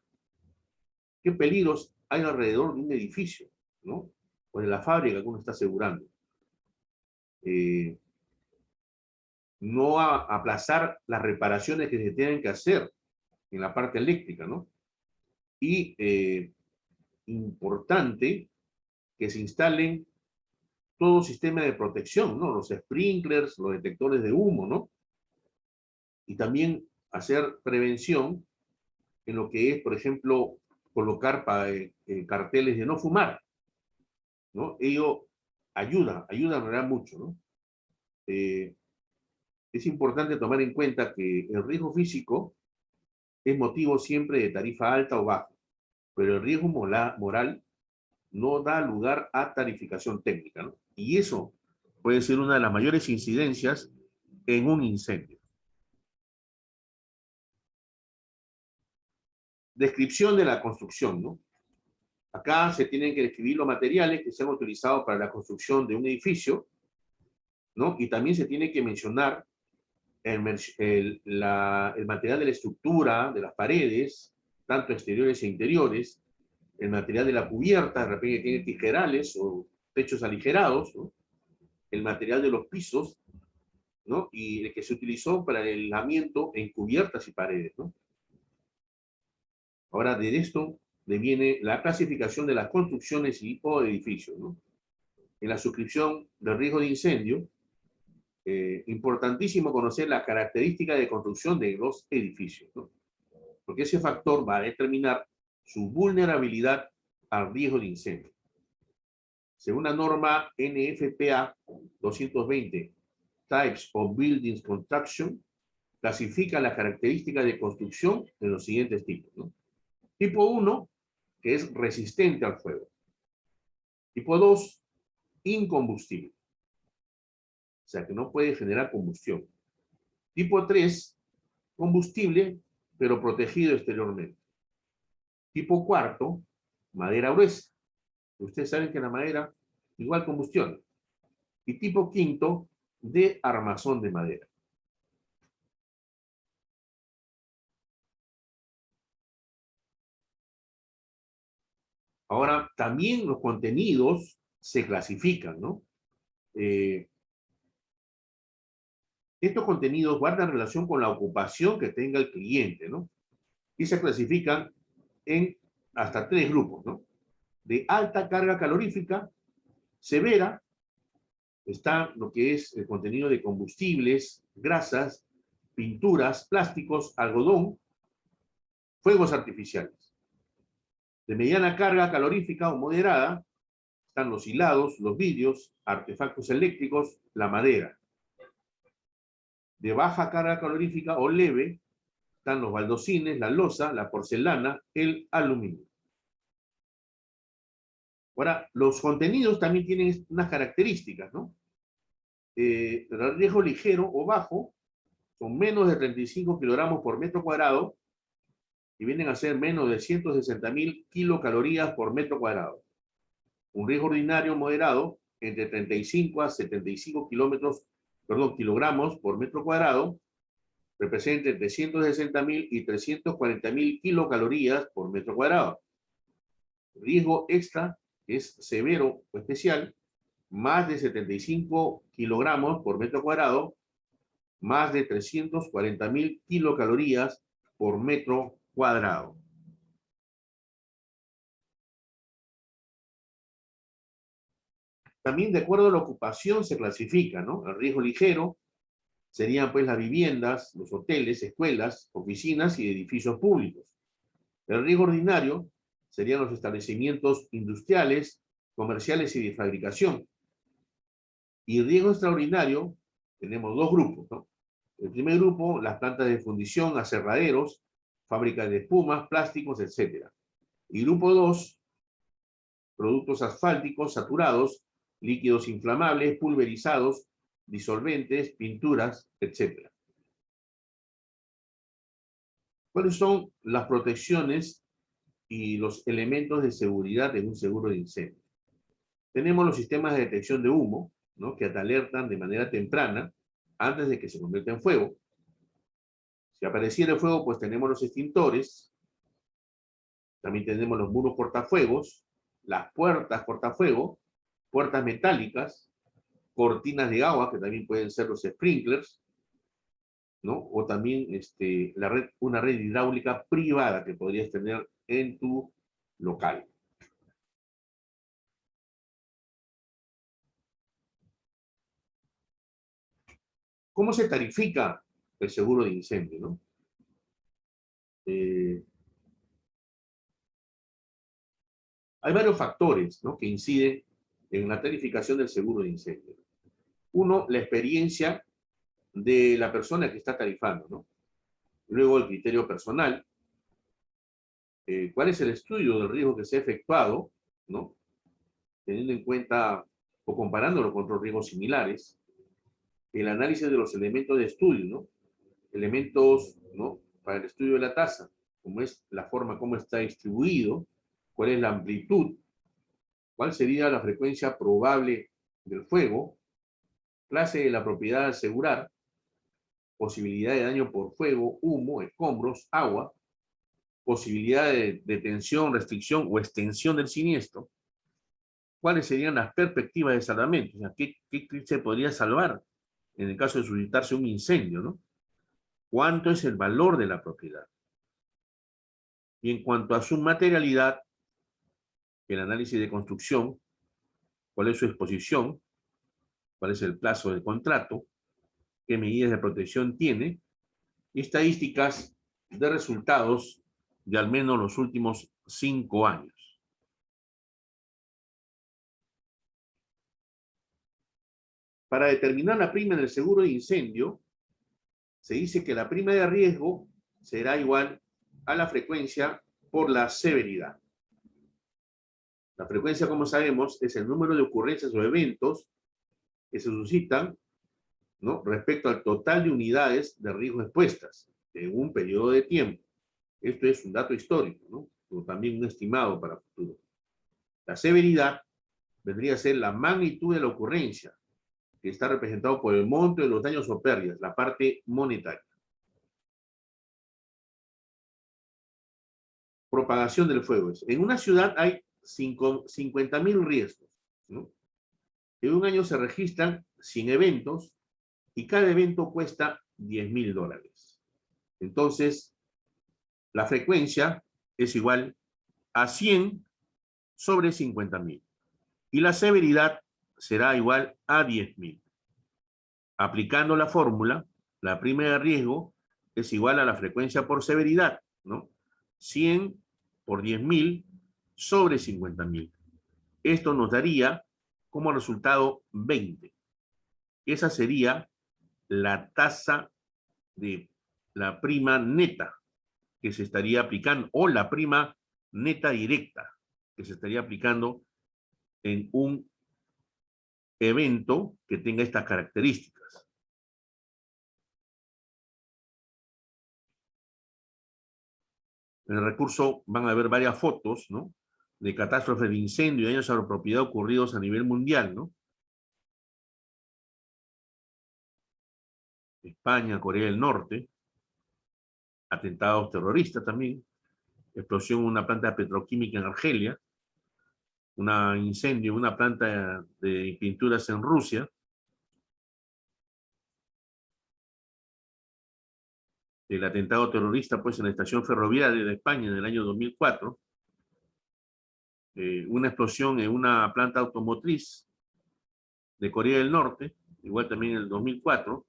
qué peligros hay alrededor de un edificio, ¿no? O de la fábrica que uno está asegurando. No aplazar las reparaciones que se tienen que hacer en la parte eléctrica, ¿no? Y importante que se instalen todo sistema de protección, ¿no? Los sprinklers, los detectores de humo, ¿no? Y también hacer prevención en lo que es, por ejemplo, colocar carteles de no fumar, ¿no? Ello ayuda en realidad mucho, ¿no? Es importante tomar en cuenta que el riesgo físico es motivo siempre de tarifa alta o baja, pero el riesgo moral no da lugar a tarificación técnica, ¿no? Y eso puede ser una de las mayores incidencias en un incendio. Descripción de la construcción, ¿no? Acá se tienen que describir los materiales que se han utilizado para la construcción de un edificio, ¿no? Y también se tiene que mencionar el material de la estructura, de las paredes, tanto exteriores e interiores, el material de la cubierta, de repente tiene tijerales o techos aligerados, ¿no? El material de los pisos, ¿no? Y el que se utilizó para el aislamiento en cubiertas y paredes, ¿no? Ahora, de esto deviene la clasificación de las construcciones o edificios, ¿no? En la suscripción del riesgo de incendio, importantísimo conocer la característica de construcción de los edificios, ¿no? Porque ese factor va a determinar su vulnerabilidad al riesgo de incendio. Según la norma NFPA 220, Types of Buildings Construction, clasifica las características de construcción de los siguientes tipos, ¿no? Tipo 1, que es resistente al fuego. Tipo 2, incombustible. O sea, que no puede generar combustión. Tipo 3, combustible, pero protegido exteriormente. Tipo 4, madera gruesa. Ustedes saben que la madera igual combustiona. Y tipo 5, de armazón de madera. Ahora, también los contenidos se clasifican, ¿no? Estos contenidos guardan relación con la ocupación que tenga el cliente, ¿no? Y se clasifican en hasta 3 grupos, ¿no? De alta carga calorífica, severa, está lo que es el contenido de combustibles, grasas, pinturas, plásticos, algodón, fuegos artificiales. De mediana carga calorífica o moderada, están los hilados, los vidrios, artefactos eléctricos, la madera. De baja carga calorífica o leve, están los baldosines, la loza, la porcelana, el aluminio. Ahora, los contenidos también tienen unas características, ¿no? El riesgo ligero o bajo son menos de 35 kilogramos por metro cuadrado y vienen a ser menos de 160.000 kilocalorías por metro cuadrado. Un riesgo ordinario moderado entre 35 a 75 kilogramos por metro cuadrado representa entre 160.000 y 340.000 kilocalorías por metro cuadrado. Riesgo extra es severo o especial, más de 75 kilogramos por metro cuadrado, más de 340.000 kilocalorías por metro cuadrado. También de acuerdo a la ocupación se clasifica, ¿no? El riesgo ligero serían pues las viviendas, los hoteles, escuelas, oficinas y edificios públicos. El riesgo ordinario serían los establecimientos industriales, comerciales y de fabricación. Y el riesgo extraordinario, tenemos 2 grupos, ¿no? El primer grupo, las plantas de fundición, aserraderos, fábricas de espumas, plásticos, etc. Y grupo 2, productos asfálticos saturados, líquidos inflamables, pulverizados, disolventes, pinturas, etc. ¿Cuáles son las protecciones y los elementos de seguridad en un seguro de incendio? Tenemos los sistemas de detección de humo, ¿no? Que te alertan de manera temprana antes de que se convierta en fuego. Si apareciera el fuego, pues tenemos los extintores, también tenemos los muros cortafuegos, las puertas cortafuego, puertas metálicas, cortinas de agua, que también pueden ser los sprinklers, ¿no? O también una red hidráulica privada que podrías tener en tu local. ¿Cómo se tarifica el seguro de incendio, no? Hay varios factores, ¿no?, que inciden en la tarificación del seguro de incendio. Uno, la experiencia de la persona que está tarifando, ¿no? Luego, el criterio personal. ¿Cuál es el estudio del riesgo que se ha efectuado, ¿no?, teniendo en cuenta o comparándolo con otros riesgos similares? El análisis de los elementos de estudio, ¿no? Elementos, ¿no?, para el estudio de la tasa, como es la forma como está distribuido, cuál es la amplitud, cuál sería la frecuencia probable del fuego, clase de la propiedad a asegurar, posibilidad de daño por fuego, humo, escombros, agua, posibilidad de detención, restricción o extensión del siniestro, cuáles serían las perspectivas de salvamento, o sea, qué se podría salvar en el caso de suscitarse un incendio, ¿no? ¿Cuánto es el valor de la propiedad? Y en cuanto a su materialidad, el análisis de construcción, cuál es su exposición, cuál es el plazo del contrato, qué medidas de protección tiene, y estadísticas de resultados de al menos los últimos 5 años. Para determinar la prima en el seguro de incendio, se dice que la prima de riesgo será igual a la frecuencia por la severidad. La frecuencia, como sabemos, es el número de ocurrencias o eventos que se suscitan, ¿no?, respecto al total de unidades de riesgo expuestas en un periodo de tiempo. Esto es un dato histórico, ¿no?, pero también un estimado para futuro. La severidad vendría a ser la magnitud de la ocurrencia, que está representado por el monto de los daños o pérdidas, la parte monetaria. Propagación del fuego. En una ciudad hay 50.000 riesgos, ¿no? En un año se registran 100 eventos y cada evento cuesta $10.000. Entonces, la frecuencia es igual a 100 sobre 50.000. Y la severidad será igual a 10.000. Aplicando la fórmula, la prima de riesgo es igual a la frecuencia por severidad, ¿no? 100 por 10.000 sobre 50.000. Esto nos daría como resultado 20. Esa sería la tasa de la prima neta que se estaría aplicando, o la prima neta directa que se estaría aplicando en un evento que tenga estas características. En el recurso van a haber varias fotos, ¿no?, de catástrofes de incendio y daños a la propiedad ocurridos a nivel mundial, ¿no? España, Corea del Norte, atentados terroristas también, explosión en una planta petroquímica en Argelia, un incendio en una planta de pinturas en Rusia, el atentado terrorista pues en la estación ferroviaria de España en el año 2004, una explosión en una planta automotriz de Corea del Norte, igual también en el 2004,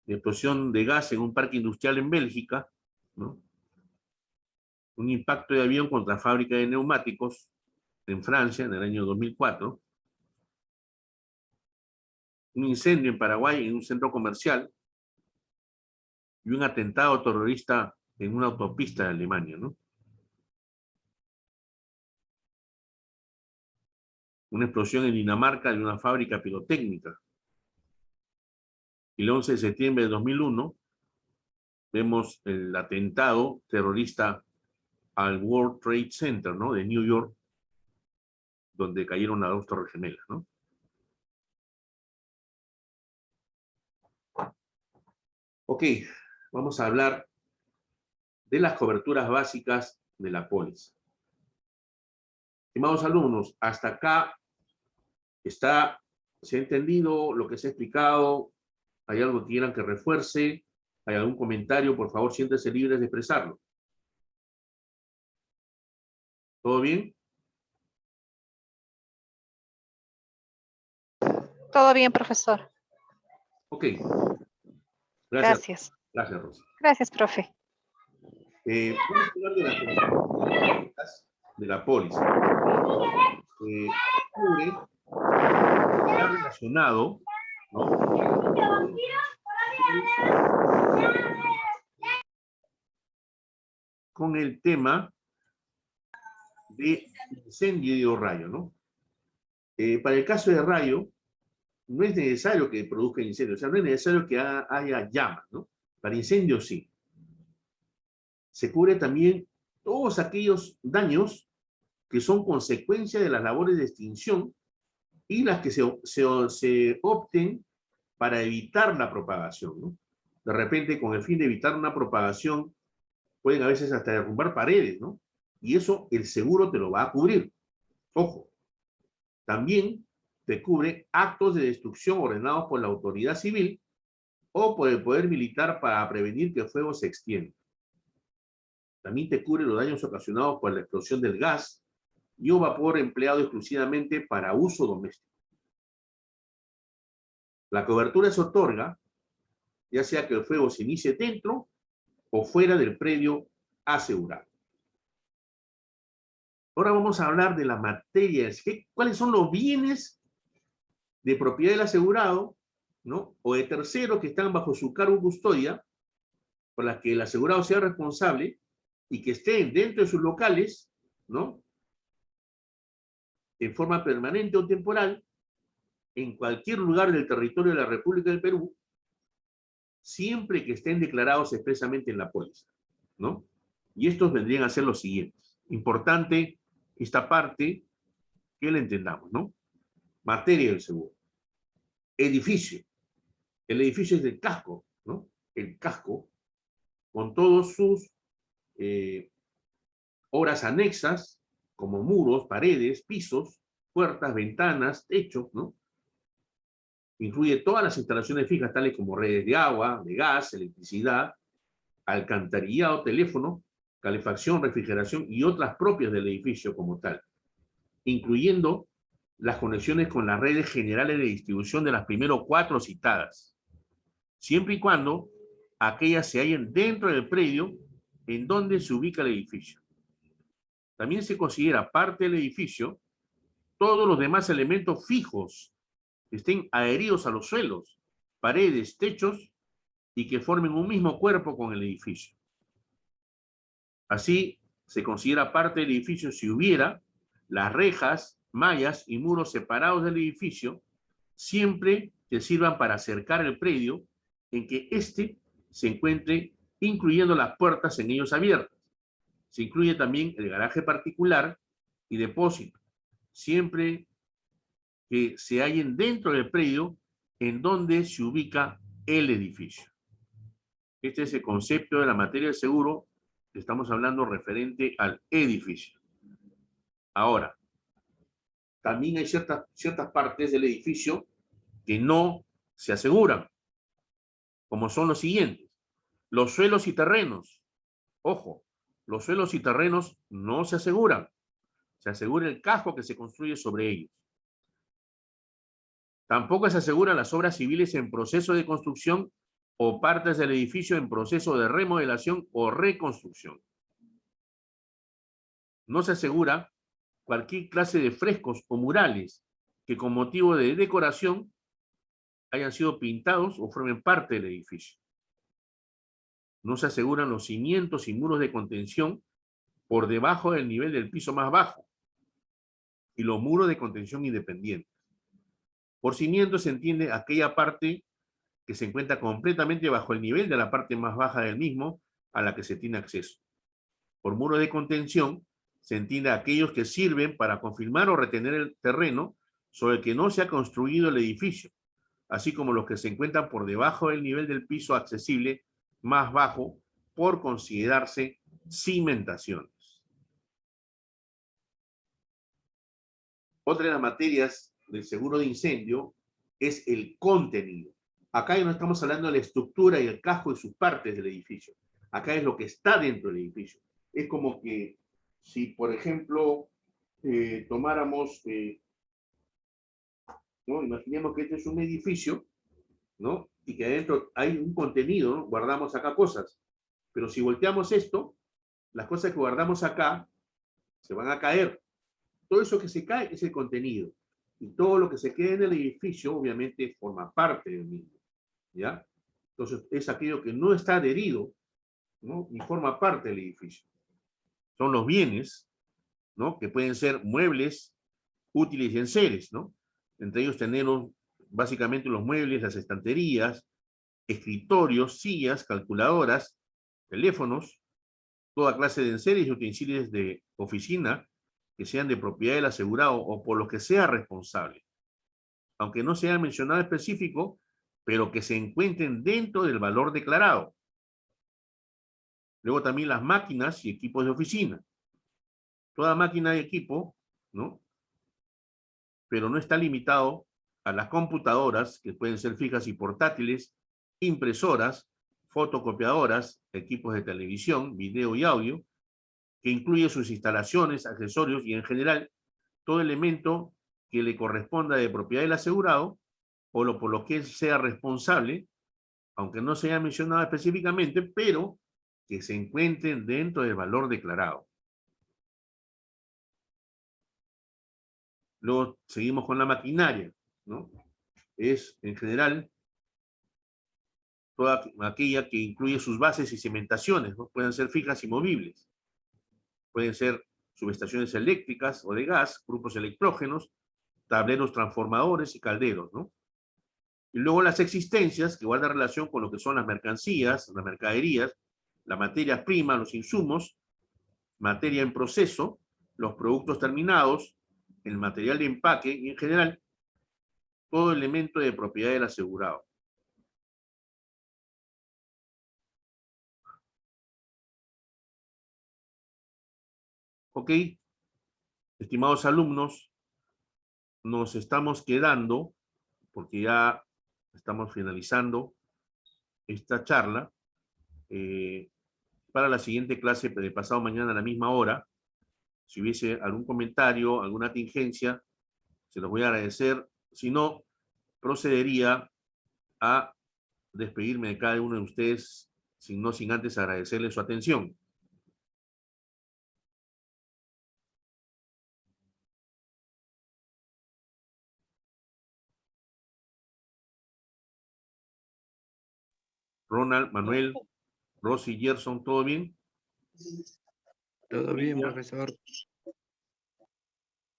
explosión de gas en un parque industrial en Bélgica, ¿no?, un impacto de avión contra fábrica de neumáticos en Francia en el año 2004, un incendio en Paraguay en un centro comercial y un atentado terrorista en una autopista de Alemania, ¿no? Una explosión en Dinamarca de una fábrica pirotécnica. Y el 11 de septiembre de 2001 vemos el atentado terrorista al World Trade Center, ¿no?, de New York, donde cayeron las 2 torres gemelas, ¿no? Ok, vamos a hablar de las coberturas básicas de la póliza. Estimados alumnos, hasta acá se ha entendido lo que se ha explicado. ¿Hay algo que quieran que refuerce? ¿Hay algún comentario? Por favor, siéntense libres de expresarlo. ¿Todo bien? Todo bien, profesor. Ok. Gracias. Gracias. Gracias, Rosa. Gracias, profe. Vamos a hablar de las coberturas de la póliza. Cubre, está relacionado, ¿no?, con el tema de incendio y rayo, ¿no? Para el caso de rayo, no es necesario que produzca incendio, o sea, no es necesario que haya llamas, ¿no? Para incendio sí. Se cubre también todos aquellos daños que son consecuencia de las labores de extinción y las que se opten para evitar la propagación, ¿no? De repente, con el fin de evitar una propagación, pueden a veces hasta derrumbar paredes, ¿no? Y eso el seguro te lo va a cubrir. Ojo, también te cubre actos de destrucción ordenados por la autoridad civil o por el poder militar para prevenir que el fuego se extienda. También te cubre los daños ocasionados por la explosión del gas y o vapor empleado exclusivamente para uso doméstico. La cobertura se otorga ya sea que el fuego se inicie dentro o fuera del predio asegurado. Ahora vamos a hablar de la materia, cuáles son los bienes de propiedad del asegurado, ¿no?, o de terceros que están bajo su cargo y custodia, por las que el asegurado sea responsable y que estén dentro de sus locales, ¿no?, en forma permanente o temporal, en cualquier lugar del territorio de la República del Perú, siempre que estén declarados expresamente en la póliza, ¿no? Y estos vendrían a ser los siguientes. Importante esta parte que la entendamos, ¿no? Materia del seguro. Edificio. El edificio es del casco, ¿no? El casco, con todos sus obras anexas, como muros, paredes, pisos, puertas, ventanas, techos, ¿no? Incluye todas las instalaciones fijas, tales como redes de agua, de gas, electricidad, alcantarillado, teléfono, calefacción, refrigeración y otras propias del edificio como tal, incluyendo las conexiones con las redes generales de distribución de las primeros 4 citadas, siempre y cuando aquellas se hallen dentro del predio en donde se ubica el edificio. También se considera parte del edificio todos los demás elementos fijos que estén adheridos a los suelos, paredes, techos y que formen un mismo cuerpo con el edificio. Así, se considera parte del edificio si hubiera las rejas, mallas y muros separados del edificio, siempre que sirvan para cercar el predio en que éste se encuentre, incluyendo las puertas en ellos abiertas. Se incluye también el garaje particular y depósito, siempre que se hallen dentro del predio en donde se ubica el edificio. Este es el concepto de la materia del seguro que estamos hablando referente al edificio. Ahora, también hay ciertas partes del edificio que no se aseguran, como son los siguientes. Los suelos y terrenos. Ojo, los suelos y terrenos no se aseguran. Se asegura el casco que se construye sobre ellos. Tampoco se aseguran las obras civiles en proceso de construcción o partes del edificio en proceso de remodelación o reconstrucción. No se asegura cualquier clase de frescos o murales que con motivo de decoración hayan sido pintados o formen parte del edificio. No se aseguran los cimientos y muros de contención por debajo del nivel del piso más bajo y los muros de contención independientes. Por cimiento se entiende aquella parte que se encuentra completamente bajo el nivel de la parte más baja del mismo a la que se tiene acceso. Por muro de contención se entiende aquellos que sirven para confirmar o retener el terreno sobre el que no se ha construido el edificio, así como los que se encuentran por debajo del nivel del piso accesible más bajo por considerarse cimentaciones. Otra de las materias del seguro de incendio es el contenido. Acá ya no estamos hablando de la estructura y el casco y sus partes del edificio. Acá es lo que está dentro del edificio. Es como que si, por ejemplo, tomáramos, ¿no? Imaginemos que este es un edificio, ¿no? Y que adentro hay un contenido, ¿no? Guardamos acá cosas. Pero si volteamos esto, las cosas que guardamos acá se van a caer. Todo eso que se cae es el contenido. Y todo lo que se queda en el edificio, obviamente, forma parte del mismo. ¿Ya? Entonces, es aquello que no está adherido, ¿no? Ni forma parte del edificio. Son los bienes, ¿no? Que pueden ser muebles, útiles y enseres, ¿no? Entre ellos tenemos básicamente los muebles, las estanterías, escritorios, sillas, calculadoras, teléfonos, toda clase de enseres y utensilios de oficina que sean de propiedad del asegurado o por lo que sea responsable. Aunque no sea mencionado específico, pero que se encuentren dentro del valor declarado. Luego también las máquinas y equipos de oficina. Toda máquina y equipo, ¿no? Pero no está limitado a las computadoras, que pueden ser fijas y portátiles, impresoras, fotocopiadoras, equipos de televisión, video y audio, que incluye sus instalaciones, accesorios y en general todo elemento que le corresponda de propiedad del asegurado o por lo que él sea responsable, aunque no se haya mencionado específicamente, pero que se encuentren dentro del valor declarado. Luego seguimos con la maquinaria, ¿no? Es, en general, toda aquella que incluye sus bases y cimentaciones, ¿no? Pueden ser fijas y movibles. Pueden ser subestaciones eléctricas o de gas, grupos electrógenos, tableros transformadores y calderos, ¿no? Y luego las existencias, que guardan relación con lo que son las mercancías, las mercaderías, la materia prima, los insumos, materia en proceso, los productos terminados, el material de empaque y en general todo elemento de propiedad del asegurado. Ok, estimados alumnos, nos estamos quedando, porque ya estamos finalizando esta charla, para la siguiente clase de pasado mañana a la misma hora. Si hubiese algún comentario, alguna tingencia, se los voy a agradecer. Si no, procedería a despedirme de cada uno de ustedes, sin antes agradecerles su atención. Ronald, Manuel, Rosy, Gerson, ¿todo bien? Todo bien, profesor.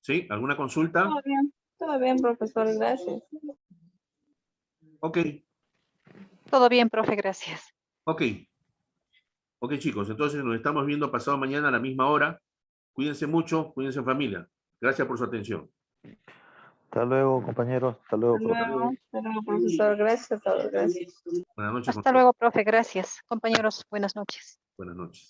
¿Sí? ¿Alguna consulta? Todo bien, profesor, gracias. Ok, Todo bien, profe, gracias. ok. Ok, chicos, entonces nos estamos viendo pasado mañana a la misma hora. Cuídense mucho, cuídense en familia. Gracias por su atención. Hasta luego, compañeros. Hasta luego, profe. Hasta luego, profesor, gracias a todos, gracias. Buenas noches. Hasta luego, profe, gracias. Compañeros, buenas noches. Buenas noches.